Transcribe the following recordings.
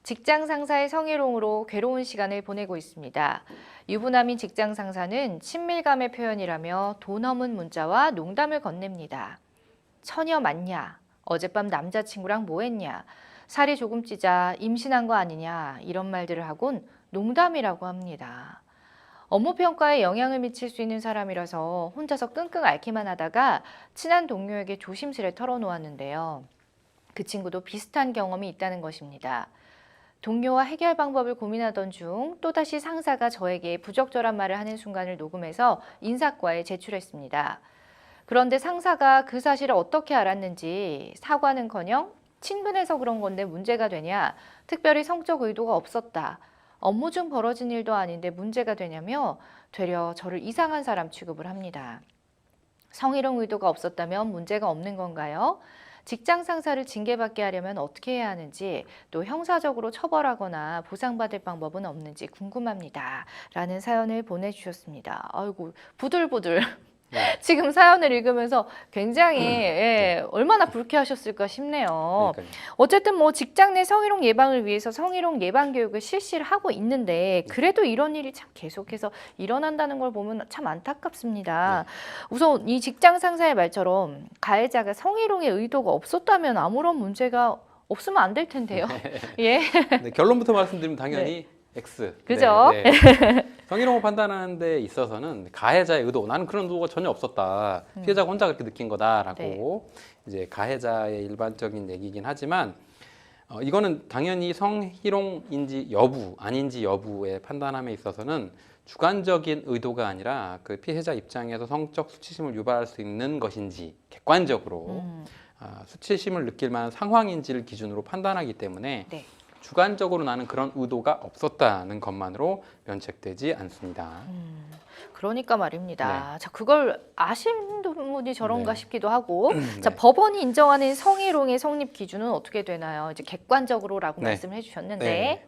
직장 상사의 성희롱으로 괴로운 시간을 보내고 있습니다. 유부남인 직장 상사는 친밀감의 표현이라며 도 넘은 문자와 농담을 건넵니다. 처녀 맞냐? 어젯밤 남자친구랑 뭐 했냐? 살이 조금 찌자 임신한 거 아니냐? 이런 말들을 하곤 농담이라고 합니다. 업무 평가에 영향을 미칠 수 있는 사람이라서 혼자서 끙끙 앓기만 하다가 친한 동료에게 조심스레 털어놓았는데요. 그 친구도 비슷한 경험이 있다는 것입니다. 동료와 해결 방법을 고민하던 중 또다시 상사가 저에게 부적절한 말을 하는 순간을 녹음해서 인사과에 제출했습니다. 그런데 상사가 그 사실을 어떻게 알았는지 사과는커녕 친근해서 그런 건데 문제가 되냐, 특별히 성적 의도가 없었다, 업무 중 벌어진 일도 아닌데 문제가 되냐며 되려 저를 이상한 사람 취급을 합니다. 성희롱 의도가 없었다면 문제가 없는 건가요? 직장 상사를 징계받게 하려면 어떻게 해야 하는지, 또 형사적으로 처벌하거나 보상받을 방법은 없는지 궁금합니다. 라는 사연을 보내주셨습니다. 아이고, 부들부들. 네. 지금 사연을 읽으면서 굉장히 얼마나 불쾌하셨을까 싶네요. 그러니까요. 어쨌든 뭐 직장 내 성희롱 예방을 위해서 성희롱 예방 교육을 실시를 하고 있는데 그래도 이런 일이 참 계속해서 일어난다는 걸 보면 참 안타깝습니다. 우선 이 직장 상사의 말처럼 가해자가 성희롱의 의도가 없었다면 아무런 문제가 없으면 안 될 텐데요. 예. 네, 결론부터 말씀드리면 당연히 X. 그죠? 네, 네. 성희롱을 판단하는 데 있어서는 가해자의 의도, 나는 그런 의도가 전혀 없었다. 피해자가 혼자 그렇게 느낀 거다라고 이제 가해자의 일반적인 얘기긴 하지만 이거는 당연히 성희롱인지 여부, 아닌지 여부의 판단함에 있어서는 주관적인 의도가 아니라 그 피해자 입장에서 성적 수치심을 유발할 수 있는 것인지 객관적으로 수치심을 느낄 만한 상황인지를 기준으로 판단하기 때문에 주관적으로 나는 그런 의도가 없었다는 것만으로 면책되지 않습니다. 그러니까 말입니다. 자, 그걸 아시는 분이 저런가 싶기도 하고, 자, 네. 법원이 인정하는 성희롱의 성립 기준은 어떻게 되나요? 이제 객관적으로라고 말씀을 해주셨는데, 네.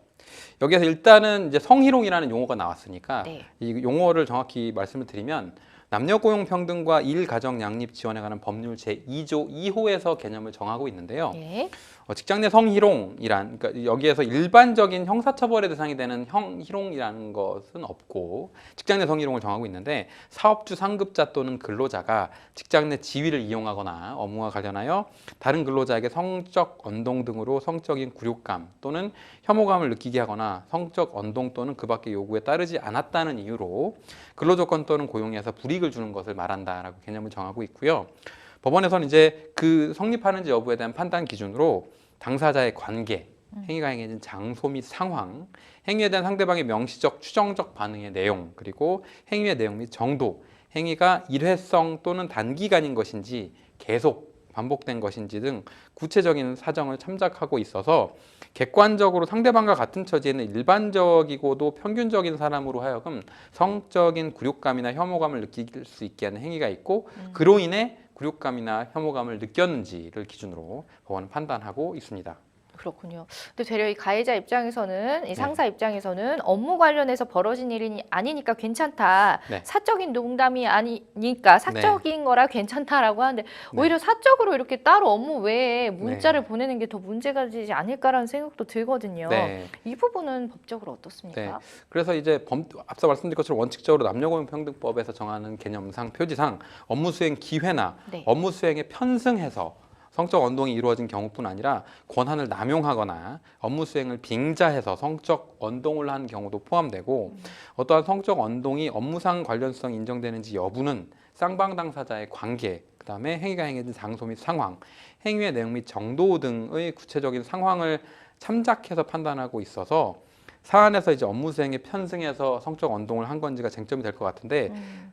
여기에서 일단은 이제 성희롱이라는 용어가 나왔으니까 이 용어를 정확히 말씀을 드리면 남녀고용평등과 일가정양립지원에 관한 법률 제2조 2호에서 개념을 정하고 있는데요. 직장 내 성희롱이란, 그러니까 여기에서 일반적인 형사처벌의 대상이 되는 성희롱이라는 것은 없고 직장 내 성희롱을 정하고 있는데, 사업주 상급자 또는 근로자가 직장 내 지위를 이용하거나 업무와 관련하여 다른 근로자에게 성적 언동 등으로 성적인 굴욕감 또는 혐오감을 느끼게 하거나 성적 언동 또는 그 밖의 요구에 따르지 않았다는 이유로 근로조건 또는 고용에서 불이익을 주는 것을 말한다라고 개념을 정하고 있고요. 법원에서는 이제 그 성립하는지 여부에 대한 판단 기준으로 당사자의 관계, 행위가 행해진 장소 및 상황, 행위에 대한 상대방의 명시적, 추정적 반응의 내용, 그리고 행위의 내용 및 정도, 행위가 일회성 또는 단기간인 것인지 계속 반복된 것인지 등 구체적인 사정을 참작하고 있어서 객관적으로 상대방과 같은 처지에 있는 일반적이고도 평균적인 사람으로 하여금 성적인 굴욕감이나 혐오감을 느낄 수 있게 하는 행위가 있고 그로 인해 굴욕감이나 혐오감을 느꼈는지를 기준으로 법원은 판단하고 있습니다. 그렇군요. 근데 되려 이 가해자 입장에서는, 이 상사 입장에서는 업무 관련해서 벌어진 일이 아니니까 괜찮다. 사적인 농담이 아니니까 사적인 거라 괜찮다라고 하는데 오히려 사적으로 이렇게 따로 업무 외에 문자를 보내는 게 더 문제가 되지 않을까라는 생각도 들거든요. 이 부분은 법적으로 어떻습니까? 그래서 이제 앞서 말씀드린 것처럼 원칙적으로 남녀고용평등법에서 정하는 개념상 표지상 업무 수행 기회나 업무 수행에 편승해서 성적 언동이 이루어진 경우뿐 아니라 권한을 남용하거나 업무 수행을 빙자해서 성적 언동을 한 경우도 포함되고 어떠한 성적 언동이 업무상 관련성이 인정되는지 여부는 쌍방 당사자의 관계, 그다음에 행위가 행해진 장소 및 상황, 행위의 내용 및 정도 등의 구체적인 상황을 참작해서 판단하고 있어서 사안에서 이제 업무 수행에 편승해서 성적 언동을 한 건지가 쟁점이 될 것 같은데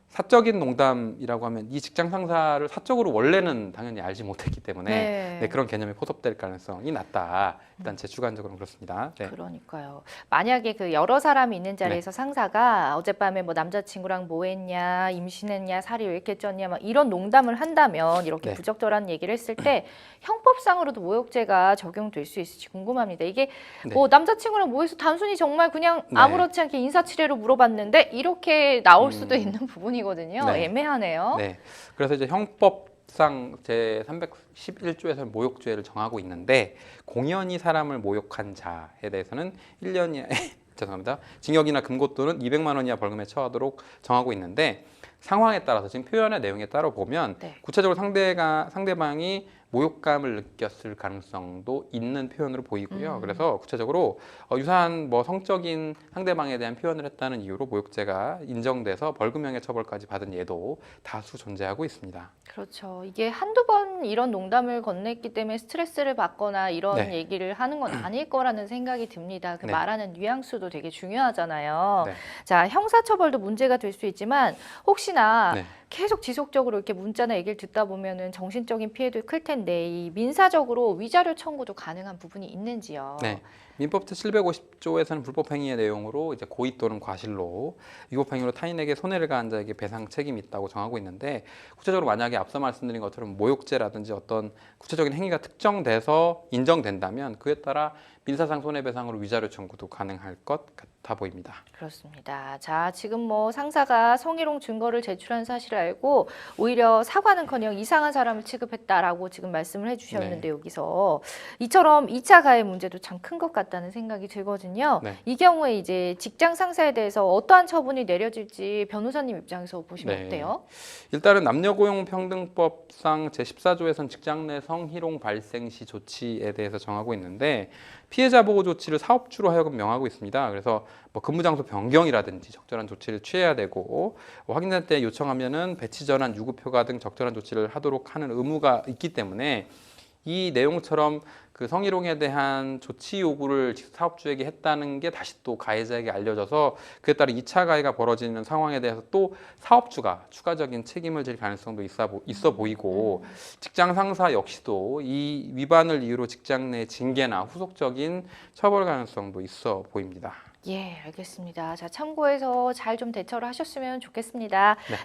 사적인 농담이라고 하면 이 직장 상사를 사적으로 원래는 당연히 알지 못했기 때문에 그런 개념이 포섭될 가능성이 낮다. 일단 제 주관적으로는 그렇습니다. 그러니까요. 만약에 그 여러 사람이 있는 자리에서 상사가 어젯밤에 뭐 남자친구랑 뭐 했냐, 임신했냐, 살이 왜 이렇게 쪘냐, 막 이런 농담을 한다면, 이렇게 부적절한 얘기를 했을 때 형법상으로도 모욕죄가 적용될 수 있을지 궁금합니다. 이게 뭐 남자친구랑 뭐 해서 단순히 정말 그냥 아무렇지 않게 인사치레로 물어봤는데 이렇게 나올 수도 있는 부분이거든요. 애매하네요. 그래서 이제 형법 법상 제 311조에서는 모욕죄를 정하고 있는데 공연히 사람을 모욕한 자에 대해서는 1년 이하의 죄송합니다. 징역이나 금고 또는 200만 원 이하 벌금에 처하도록 정하고 있는데 상황에 따라서 지금 표현의 내용에 따라 보면 네. 구체적으로 상대방이 모욕감을 느꼈을 가능성도 있는 표현으로 보이고요. 그래서 구체적으로 유사한 뭐 성적인 상대방에 대한 표현을 했다는 이유로 모욕죄가 인정돼서 벌금형의 처벌까지 받은 예도 다수 존재하고 있습니다. 그렇죠. 이게 한두 번 이런 농담을 건넸기 때문에 스트레스를 받거나 이런 네. 얘기를 하는 건 아닐 거라는 생각이 듭니다. 그 네. 말하는 뉘앙스도 되게 중요하잖아요. 네. 자, 형사처벌도 문제가 될 수 있지만 혹시나 네. 계속 지속적으로 이렇게 문자나 얘기를 듣다 보면은 정신적인 피해도 클 텐데 이 민사적으로 위자료 청구도 가능한 부분이 있는지요? 네. 민법 제750조에서는 불법행위의 내용으로 이제 고의 또는 과실로 위법행위로 타인에게 손해를 가한 자에게 배상 책임이 있다고 정하고 있는데 구체적으로 만약에 앞서 말씀드린 것처럼 모욕죄라든지 어떤 구체적인 행위가 특정돼서 인정된다면 그에 따라 민사상 손해배상으로 위자료 청구도 가능할 것 같아 보입니다. 그렇습니다. 자, 지금 뭐 상사가 성희롱 증거를 제출한 사실을 알고 오히려 사과는커녕 이상한 사람을 취급했다라고 지금 말씀을 해주셨는데 네. 여기서 이처럼 2차 가해 문제도 참 큰 것 같다는 생각이 들거든요. 네. 이 경우에 이제 직장 상사에 대해서 어떠한 처분이 내려질지 변호사님 입장에서 보시면 네. 어때요? 일단은 남녀고용평등법상 제14조에서는 직장 내 성희롱 발생 시 조치에 대해서 정하고 있는데 피해자 보호 조치를 사업주로 하여금 명하고 있습니다. 그래서 뭐 근무 장소 변경이라든지 적절한 조치를 취해야 되고 확인될 때 요청하면은 배치 전환, 유급휴가 등 적절한 조치를 하도록 하는 의무가 있기 때문에 이 내용처럼 그 성희롱에 대한 조치 요구를 사업주에게 했다는 게 다시 또 가해자에게 알려져서 그에 따라 2차 가해가 벌어지는 상황에 대해서 또 사업주가 추가적인 책임을 질 가능성도 있어 보이고 직장 상사 역시도 이 위반을 이유로 직장 내 징계나 후속적인 처벌 가능성도 있어 보입니다. 예, 알겠습니다. 자, 참고해서 잘 좀 대처를 하셨으면 좋겠습니다. 네.